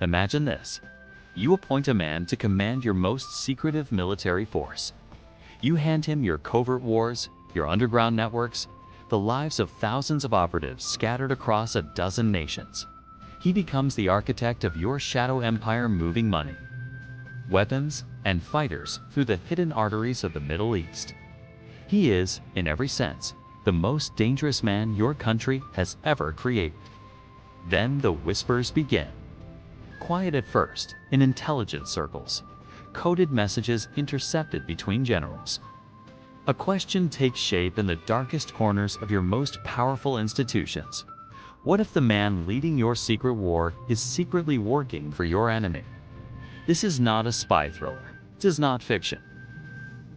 Imagine this. You appoint a man to command your most secretive military force. You hand him your covert wars, your underground networks, the lives of thousands of operatives scattered across a dozen nations. He becomes the architect of your shadow empire, moving money, weapons, and fighters through the hidden arteries of the Middle East. He is, in every sense, the most dangerous man your country has ever created. Then the whispers begin. Quiet at first, in intelligence circles, coded messages intercepted between generals. A question takes shape in the darkest corners of your most powerful institutions. What if the man leading your secret war is secretly working for your enemy? This is not a spy thriller. It is not fiction.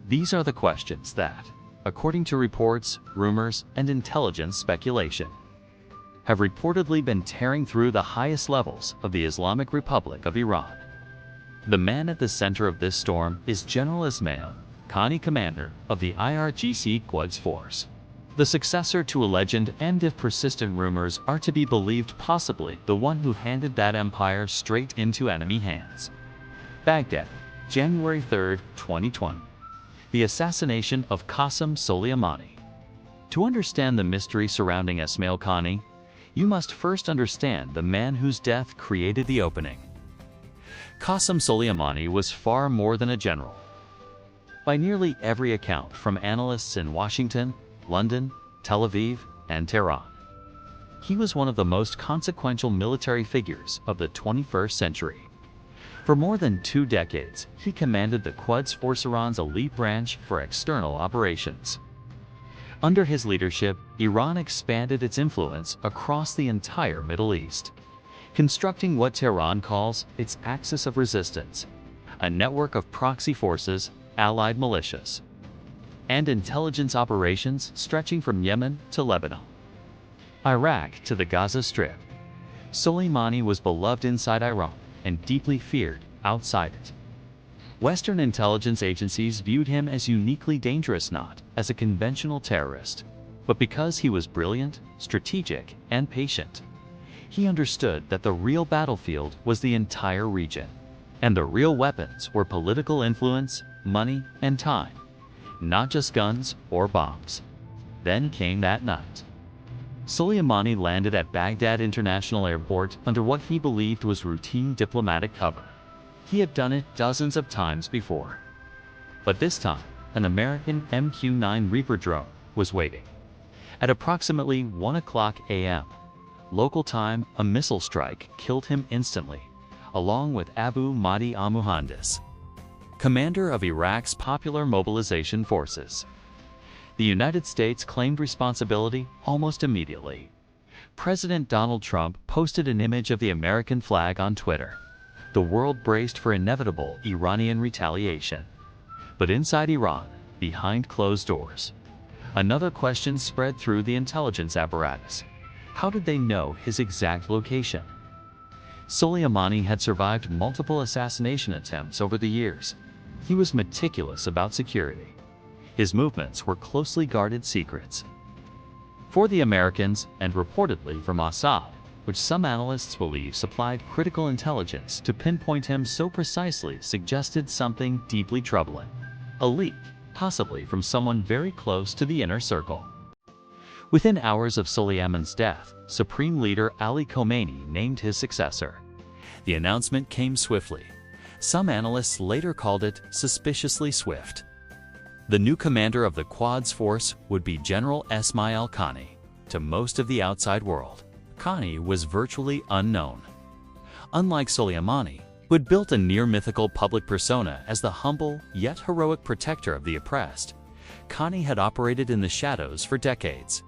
These are the questions that, according to reports, rumors, and intelligence speculation, have reportedly been tearing through the highest levels of the Islamic Republic of Iran. The man at the center of this storm is General Esmail Qaani, commander of the IRGC Quds Force, the successor to a legend, and if persistent rumors are to be believed, possibly the one who handed that empire straight into enemy hands. Baghdad, January 3, 2020. The assassination of Qassem Soleimani. To understand the mystery surrounding Esmail Qaani, you must first understand the man whose death created the opening. Qassem Soleimani was far more than a general. By nearly every account from analysts in Washington, London, Tel Aviv, and Tehran, he was one of the most consequential military figures of the 21st century. For more than 2 decades, he commanded the Quds Force, Iran's elite branch for external operations. Under his leadership, Iran expanded its influence across the entire Middle East, constructing what Tehran calls its axis of resistance, a network of proxy forces, allied militias, and intelligence operations stretching from Yemen to Lebanon, Iraq to the Gaza Strip. Soleimani was beloved inside Iran and deeply feared outside it. Western intelligence agencies viewed him as uniquely dangerous, not as a conventional terrorist, but because he was brilliant, strategic, and patient. He understood that the real battlefield was the entire region, and the real weapons were political influence, money, and time, not just guns or bombs. Then came that night. Soleimani landed at Baghdad International Airport under what he believed was routine diplomatic cover. He had done it dozens of times before. But this time, an American MQ-9 Reaper drone was waiting. At approximately 1:00 a.m. local time, a missile strike killed him instantly, along with Abu Mahdi al-Muhandis, commander of Iraq's Popular Mobilization Forces. The United States claimed responsibility almost immediately. President Donald Trump posted an image of the American flag on Twitter. The world braced for inevitable Iranian retaliation. But inside Iran, behind closed doors, another question spread through the intelligence apparatus. How did they know his exact location? Soleimani had survived multiple assassination attempts over the years. He was meticulous about security. His movements were closely guarded secrets. For the Americans, and reportedly for Mossad, which some analysts believe supplied critical intelligence to pinpoint him so precisely, suggested something deeply troubling. A leak, possibly from someone very close to the inner circle. Within hours of Soleimani's death, Supreme Leader Ali Khamenei named his successor. The announcement came swiftly. Some analysts later called it suspiciously swift. The new commander of the Quds Force would be General Esmail Qaani. To most of the outside world, Qaani was virtually unknown. Unlike Soleimani, who had built a near-mythical public persona as the humble yet heroic protector of the oppressed, Qaani had operated in the shadows for decades.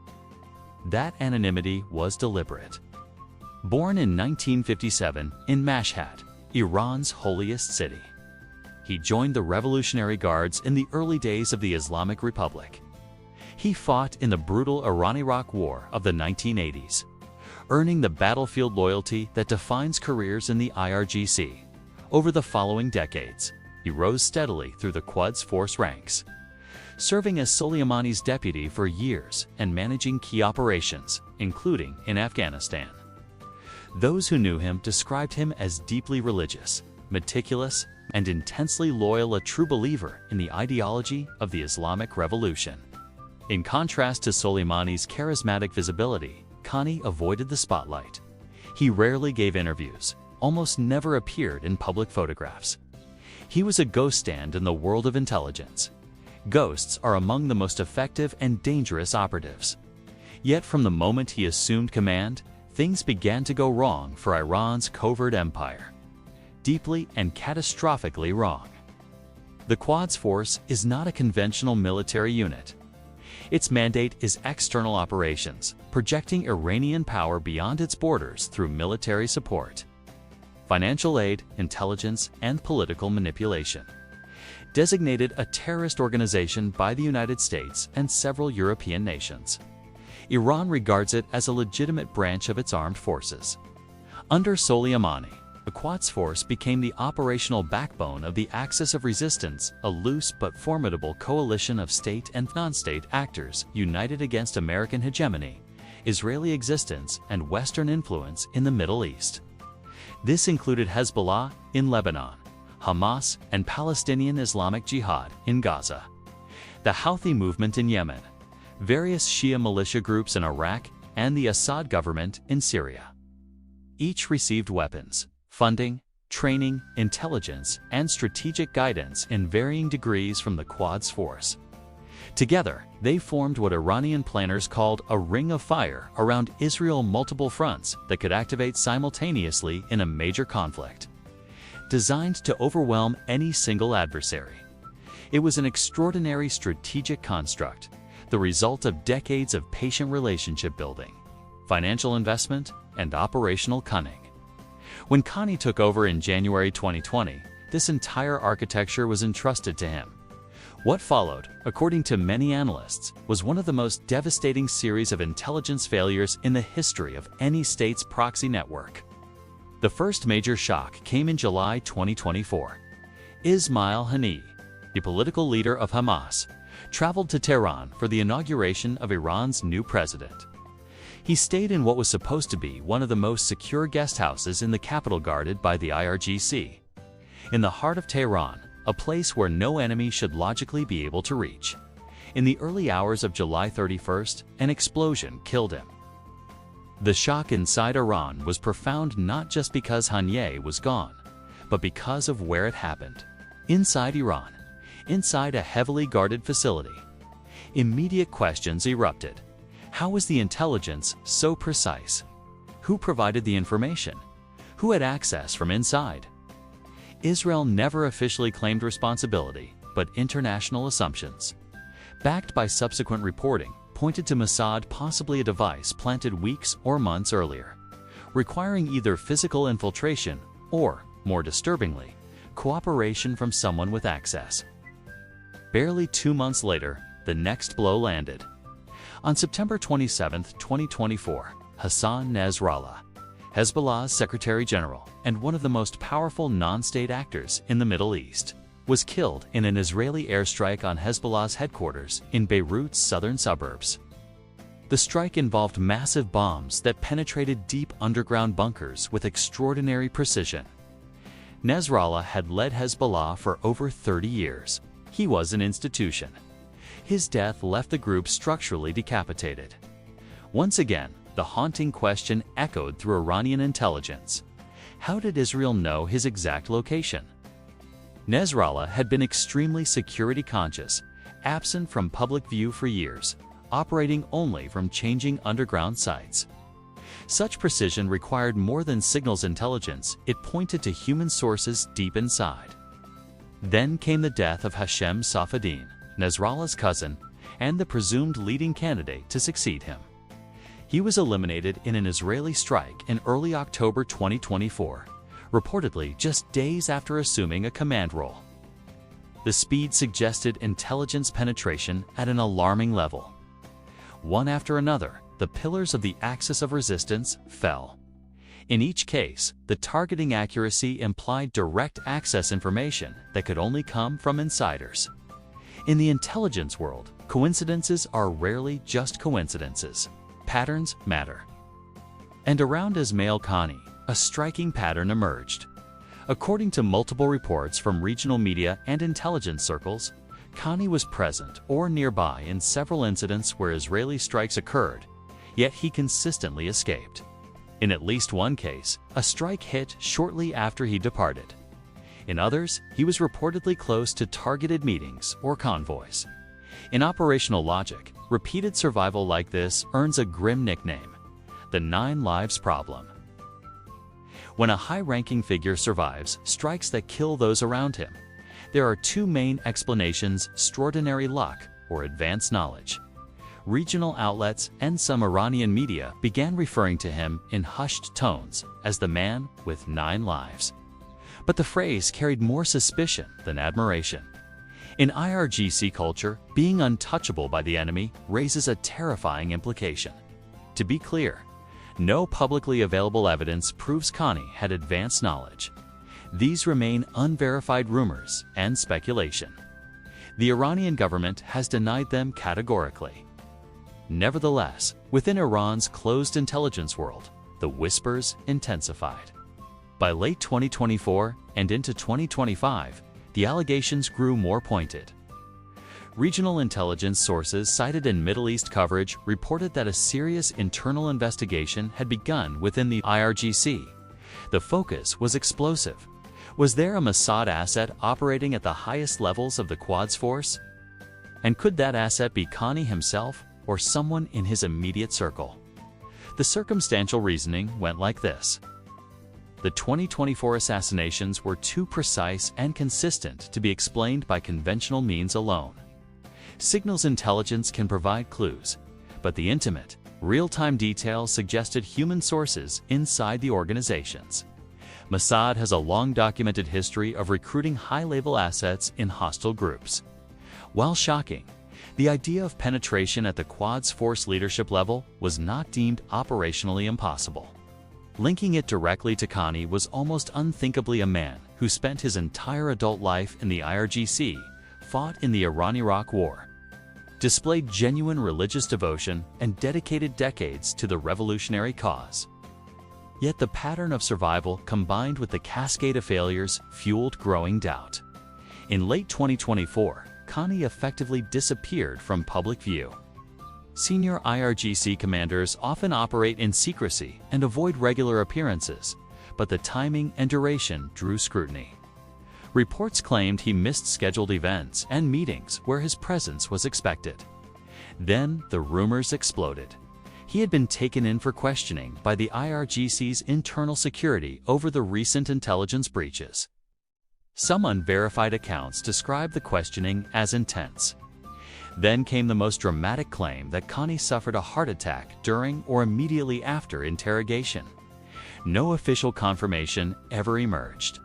That anonymity was deliberate. Born in 1957 in Mashhad, Iran's holiest city, he joined the Revolutionary Guards in the early days of the Islamic Republic. He fought in the brutal Iran-Iraq War of the 1980s, earning the battlefield loyalty that defines careers in the IRGC. Over the following decades, he rose steadily through the Quds Force ranks, serving as Soleimani's deputy for years and managing key operations, including in Afghanistan. Those who knew him described him as deeply religious, meticulous, and intensely loyal, a true believer in the ideology of the Islamic Revolution. In contrast to Soleimani's charismatic visibility, Qaani avoided the spotlight. He rarely gave interviews, almost never appeared in public photographs. He was a ghost stand in the world of intelligence. Ghosts are among the most effective and dangerous operatives. Yet from the moment he assumed command, things began to go wrong for Iran's covert empire. Deeply and catastrophically wrong. The Quds Force is not a conventional military unit. Its mandate is external operations, projecting Iranian power beyond its borders through military support, financial aid, intelligence, and political manipulation. Designated a terrorist organization by the United States and several European nations, Iran regards it as a legitimate branch of its armed forces. Under Soleimani, the Quds Force became the operational backbone of the Axis of Resistance, a loose but formidable coalition of state and non-state actors united against American hegemony, Israeli existence, and Western influence in the Middle East. This included Hezbollah in Lebanon, Hamas and Palestinian Islamic Jihad in Gaza, the Houthi movement in Yemen, various Shia militia groups in Iraq, and the Assad government in Syria. Each received weapons, funding, training, intelligence, and strategic guidance in varying degrees from the Quds Force. Together, they formed what Iranian planners called a ring of fire around Israel's multiple fronts that could activate simultaneously in a major conflict. Designed to overwhelm any single adversary. It was an extraordinary strategic construct, the result of decades of patient relationship building, financial investment, and operational cunning. When Qaani took over in January 2020, this entire architecture was entrusted to him. What followed, according to many analysts, was one of the most devastating series of intelligence failures in the history of any state's proxy network. The first major shock came in July 2024. Esmail Qaani, the political leader of Hamas, traveled to Tehran for the inauguration of Iran's new president. He stayed in what was supposed to be one of the most secure guest houses in the capital, guarded by the IRGC. In the heart of Tehran, a place where no enemy should logically be able to reach. In the early hours of July 31st, an explosion killed him. The shock inside Iran was profound, not just because Qaani was gone, but because of where it happened. Inside Iran, inside a heavily guarded facility. Immediate questions erupted. How was the intelligence so precise? Who provided the information? Who had access from inside? Israel never officially claimed responsibility, but international assumptions, backed by subsequent reporting, pointed to Mossad, possibly a device planted weeks or months earlier, requiring either physical infiltration or, more disturbingly, cooperation from someone with access. Barely 2 months later, the next blow landed. On September 27, 2024, Hassan Nasrallah, Hezbollah's Secretary General and one of the most powerful non-state actors in the Middle East, was killed in an Israeli airstrike on Hezbollah's headquarters in Beirut's southern suburbs. The strike involved massive bombs that penetrated deep underground bunkers with extraordinary precision. Nasrallah had led Hezbollah for over 30 years. He was an institution. His death left the group structurally decapitated. Once again, the haunting question echoed through Iranian intelligence. How did Israel know his exact location? Nasrallah had been extremely security conscious, absent from public view for years, operating only from changing underground sites. Such precision required more than signals intelligence, it pointed to human sources deep inside. Then came the death of Qassem Soleimani, Nasrallah's cousin, and the presumed leading candidate to succeed him. He was eliminated in an Israeli strike in early October 2024, reportedly just days after assuming a command role. The speed suggested intelligence penetration at an alarming level. One after another, the pillars of the axis of resistance fell. In each case, the targeting accuracy implied direct access information that could only come from insiders. In the intelligence world, coincidences are rarely just coincidences. Patterns matter. And around Esmail Qaani, a striking pattern emerged. According to multiple reports from regional media and intelligence circles, Qaani was present or nearby in several incidents where Israeli strikes occurred, yet he consistently escaped. In at least one case, a strike hit shortly after he departed. In others, he was reportedly close to targeted meetings or convoys. In operational logic, repeated survival like this earns a grim nickname: the 9 lives problem. When a high-ranking figure survives strikes that kill those around him, there are 2 main explanations: extraordinary luck or advanced knowledge. Regional outlets and some Iranian media began referring to him in hushed tones as the man with 9 lives. But the phrase carried more suspicion than admiration. In IRGC culture, being untouchable by the enemy raises a terrifying implication. To be clear, no publicly available evidence proves Qaani had advanced knowledge. These remain unverified rumors and speculation. The Iranian government has denied them categorically. Nevertheless, within Iran's closed intelligence world, the whispers intensified. By late 2024 and into 2025, the allegations grew more pointed. Regional intelligence sources cited in Middle East coverage reported that a serious internal investigation had begun within the IRGC. The focus was explosive. Was there a Mossad asset operating at the highest levels of the Quds Force? And could that asset be Qaani himself or someone in his immediate circle? The circumstantial reasoning went like this. The 2024 assassinations were too precise and consistent to be explained by conventional means alone. Signals intelligence can provide clues, but the intimate, real-time details suggested human sources inside the organizations. Mossad has a long-documented history of recruiting high-level assets in hostile groups. While shocking, the idea of penetration at the Quds Force leadership level was not deemed operationally impossible. Linking it directly to Qaani was almost unthinkably a man who spent his entire adult life in the IRGC, fought in the Iran-Iraq War, displayed genuine religious devotion, and dedicated decades to the revolutionary cause. Yet the pattern of survival combined with the cascade of failures fueled growing doubt. In late 2024, Qaani effectively disappeared from public view. Senior IRGC commanders often operate in secrecy and avoid regular appearances, but the timing and duration drew scrutiny. Reports claimed he missed scheduled events and meetings where his presence was expected. Then the rumors exploded. He had been taken in for questioning by the IRGC's internal security over the recent intelligence breaches. Some unverified accounts describe the questioning as intense. Then came the most dramatic claim that Qaani suffered a heart attack during or immediately after interrogation. No official confirmation ever emerged.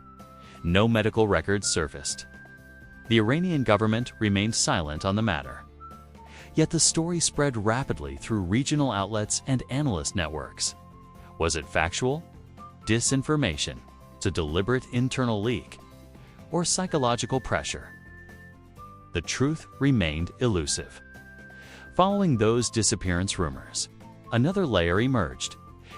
No medical records surfaced. The Iranian government remained silent on the matter. Yet the story spread rapidly through regional outlets and analyst networks. Was it factual? Disinformation? A deliberate internal leak? Or psychological pressure? The truth remained elusive. Following those disappearance rumors, another layer emerged.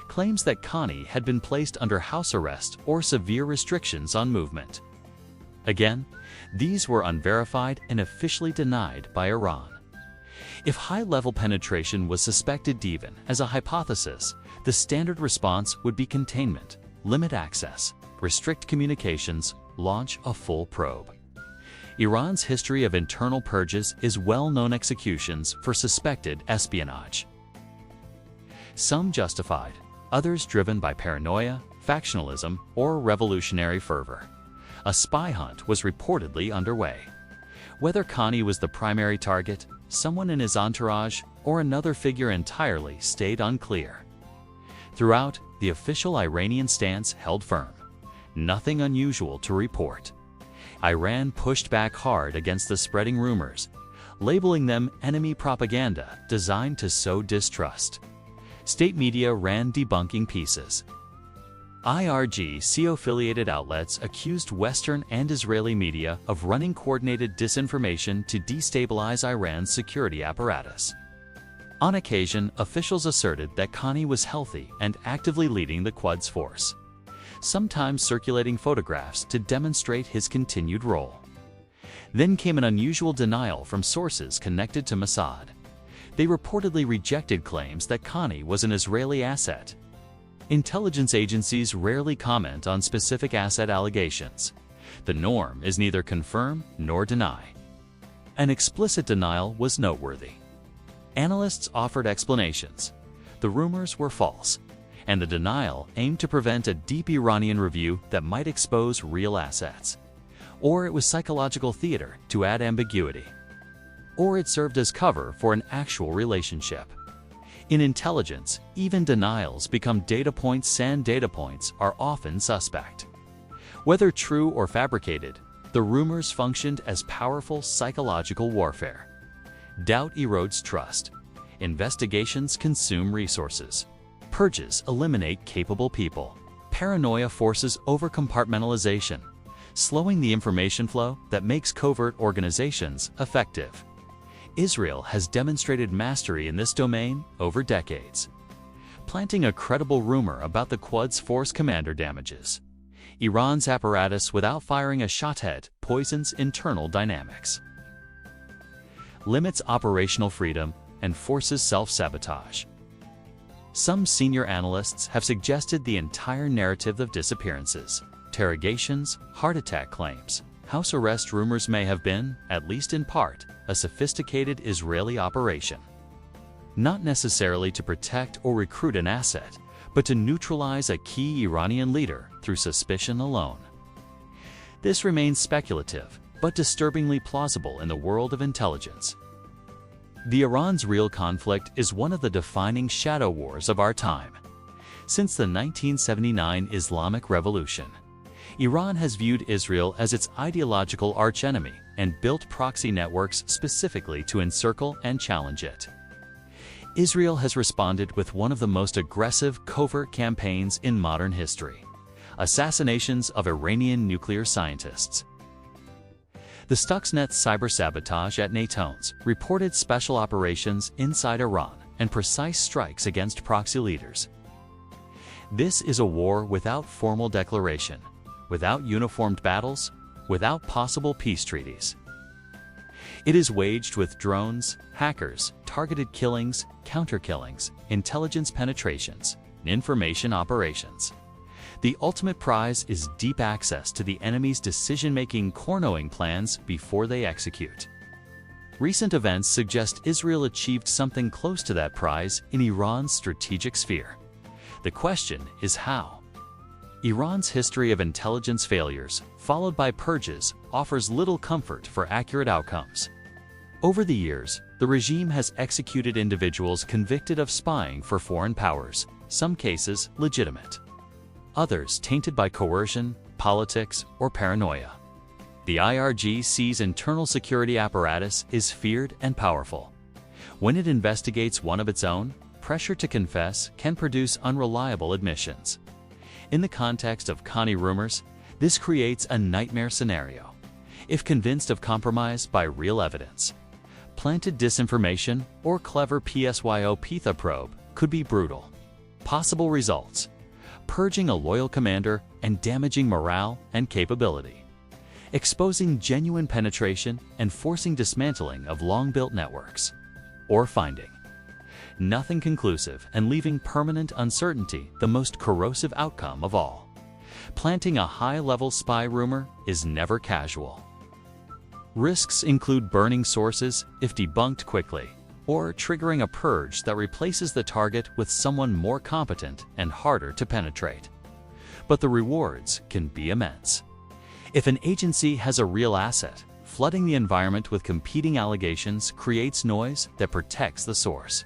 Claims that Qaani had been placed under house arrest or severe restrictions on movement. Again, these were unverified and officially denied by Iran. If high-level penetration was suspected even as a hypothesis, the standard response would be containment, limit access, restrict communications, launch a full probe. Iran's history of internal purges is well-known executions for suspected espionage. Some justified, others driven by paranoia, factionalism, or revolutionary fervor. A spy hunt was reportedly underway. Whether Qaani was the primary target, someone in his entourage, or another figure entirely stayed unclear. Throughout, the official Iranian stance held firm. Nothing unusual to report. Iran pushed back hard against the spreading rumors, labeling them enemy propaganda designed to sow distrust. State media ran debunking pieces. IRGC-affiliated outlets accused Western and Israeli media of running coordinated disinformation to destabilize Iran's security apparatus. On occasion, officials asserted that Qaani was healthy and actively leading the Quds Force, sometimes circulating photographs to demonstrate his continued role. Then came an unusual denial from sources connected to Mossad. They reportedly rejected claims that Qaani was an Israeli asset. Intelligence agencies rarely comment on specific asset allegations. The norm is neither confirm nor deny. An explicit denial was noteworthy. Analysts offered explanations. The rumors were false, and the denial aimed to prevent a deep Iranian review that might expose real assets. Or it was psychological theater to add ambiguity. Or it served as cover for an actual relationship. In intelligence, even denials become data points, and data points are often suspect. Whether true or fabricated, the rumors functioned as powerful psychological warfare. Doubt erodes trust. Investigations consume resources. Purges eliminate capable people. Paranoia forces over-compartmentalization, slowing the information flow that makes covert organizations effective. Israel has demonstrated mastery in this domain over decades, planting a credible rumor about the Quds Force commander damages. Iran's apparatus without firing a shothead poisons internal dynamics, limits operational freedom, and forces self-sabotage. Some senior analysts have suggested the entire narrative of disappearances, interrogations, heart attack claims, house arrest rumors may have been, at least in part, a sophisticated Israeli operation. Not necessarily to protect or recruit an asset, but to neutralize a key Iranian leader through suspicion alone. This remains speculative, but disturbingly plausible in the world of intelligence. The Iran's real conflict is one of the defining shadow wars of our time. Since the 1979 Islamic Revolution, Iran has viewed Israel as its ideological archenemy and built proxy networks specifically to encircle and challenge it. Israel has responded with one of the most aggressive covert campaigns in modern history: assassinations of Iranian nuclear scientists. The Stuxnet cyber-sabotage at Natanz reported special operations inside Iran and precise strikes against proxy leaders. This is a war without formal declaration, without uniformed battles, without possible peace treaties. It is waged with drones, hackers, targeted killings, counter-killings, intelligence penetrations, and information operations. The ultimate prize is deep access to the enemy's decision-making cornering plans before they execute. Recent events suggest Israel achieved something close to that prize in Iran's strategic sphere. The question is how. Iran's history of intelligence failures, followed by purges, offers little comfort for accurate outcomes. Over the years, the regime has executed individuals convicted of spying for foreign powers, some cases legitimate, others tainted by coercion, politics, or paranoia. The IRGC's internal security apparatus is feared and powerful. When it investigates one of its own, pressure to confess can produce unreliable admissions. In the context of Qaani rumors, this creates a nightmare scenario. If convinced of compromise by real evidence, planted disinformation or clever PSYO probe could be brutal. Possible results: purging a loyal commander and damaging morale and capability, exposing genuine penetration and forcing dismantling of long-built networks, or finding nothing conclusive and leaving permanent uncertainty, the most corrosive outcome of all. Planting a high-level spy rumor is never casual. Risks include burning sources if debunked quickly, or triggering a purge that replaces the target with someone more competent and harder to penetrate. But the rewards can be immense. If an agency has a real asset, flooding the environment with competing allegations creates noise that protects the source.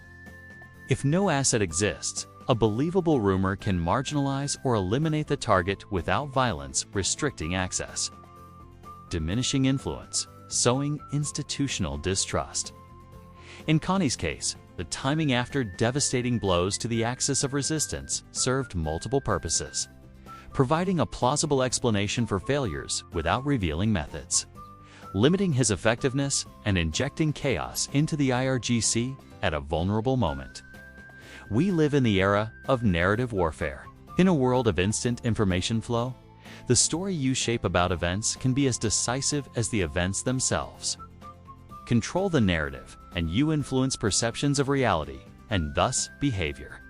If no asset exists, a believable rumor can marginalize or eliminate the target without violence restricting access. Diminishing influence, sowing institutional distrust. In Qaani's case, the timing after devastating blows to the axis of resistance served multiple purposes, providing a plausible explanation for failures without revealing methods, limiting his effectiveness and injecting chaos into the IRGC at a vulnerable moment. We live in the era of narrative warfare. In a world of instant information flow, the story you shape about events can be as decisive as the events themselves. Control the narrative, and you influence perceptions of reality, and thus behavior.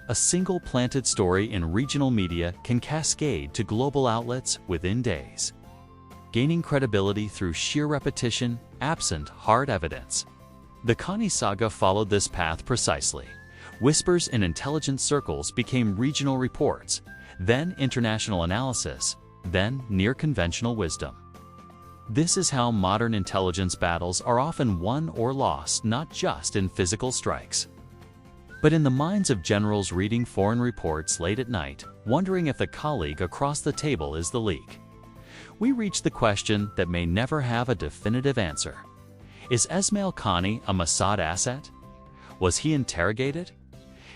A single planted story in regional media can cascade to global outlets within days, gaining credibility through sheer repetition, absent hard evidence. The Qaani saga followed this path precisely. Whispers in intelligence circles became regional reports, then international analysis, then near-conventional wisdom. This is how modern intelligence battles are often won or lost, not just in physical strikes, but in the minds of generals reading foreign reports late at night, wondering if the colleague across the table is the leak. We reach the question that may never have a definitive answer. Is Esmail Qaani a Mossad asset? Was he interrogated?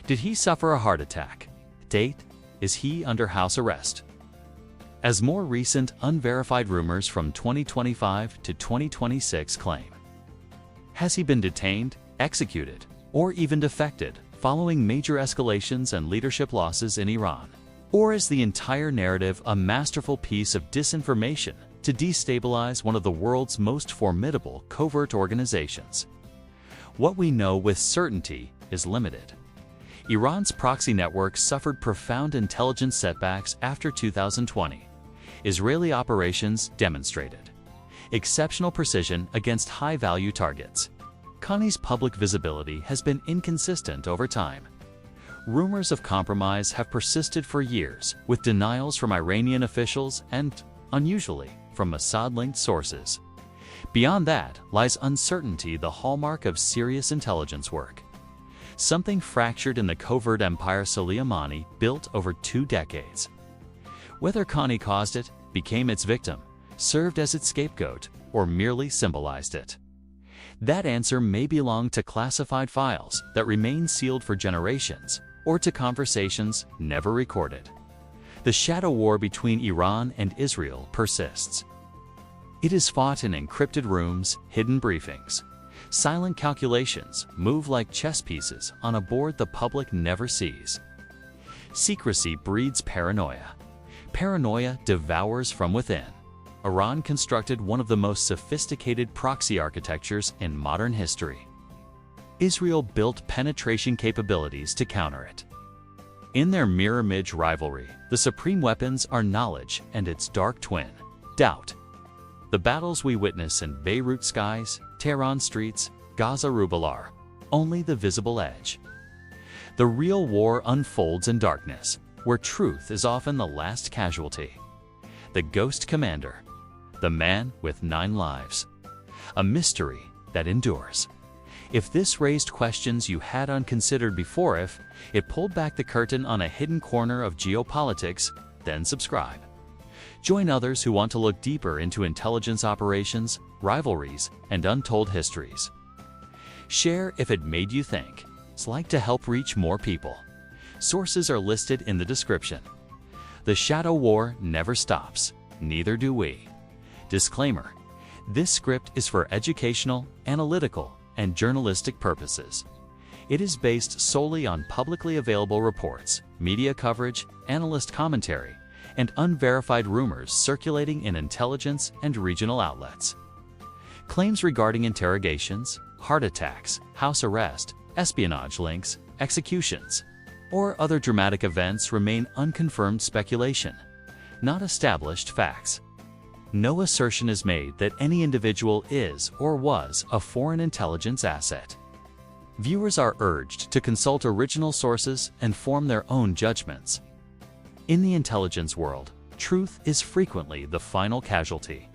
Did he suffer a heart attack? Date: is he under house arrest? As more recent, unverified rumors from 2025 to 2026 claim. Has he been detained, executed, or even defected following major escalations and leadership losses in Iran? Or is the entire narrative a masterful piece of disinformation to destabilize one of the world's most formidable covert organizations? What we know with certainty is limited. Iran's proxy network suffered profound intelligence setbacks after 2020. Israeli operations demonstrated exceptional precision against high-value targets. Qaani's public visibility has been inconsistent over time. Rumors of compromise have persisted for years, with denials from Iranian officials and, unusually, from Mossad-linked sources. Beyond that lies uncertainty, the hallmark of serious intelligence work. Something fractured in the covert empire Soleimani built over 2 decades. Whether Qaani caused it, became its victim, served as its scapegoat, or merely symbolized it, that answer may belong to classified files that remain sealed for generations, or to conversations never recorded. The shadow war between Iran and Israel persists. It is fought in encrypted rooms, hidden briefings. Silent calculations move like chess pieces on a board the public never sees. Secrecy breeds paranoia. Paranoia devours from within. Iran constructed one of the most sophisticated proxy architectures in modern history. Israel built penetration capabilities to counter it. In their mirror image rivalry, the supreme weapons are knowledge and its dark twin, doubt. The battles we witness in Beirut skies, Tehran streets, Gaza Rubal are only the visible edge. The real war unfolds in darkness, where truth is often the last casualty. The ghost commander, the man with 9 lives. A mystery that endures. If this raised questions you had unconsidered before, if it pulled back the curtain on a hidden corner of geopolitics, then subscribe. Join others who want to look deeper into intelligence operations, rivalries, and untold histories. Share if it made you think. It's like to help reach more people. Sources are listed in the description. The shadow war never stops, neither do we. Disclaimer: this script is for educational, analytical, and journalistic purposes. It is based solely on publicly available reports, media coverage, analyst commentary, and unverified rumors circulating in intelligence and regional outlets. Claims regarding interrogations, heart attacks, house arrest, espionage links, executions, or other dramatic events remain unconfirmed speculation, not established facts. No assertion is made that any individual is or was a foreign intelligence asset. Viewers are urged to consult original sources and form their own judgments. In the intelligence world, truth is frequently the final casualty.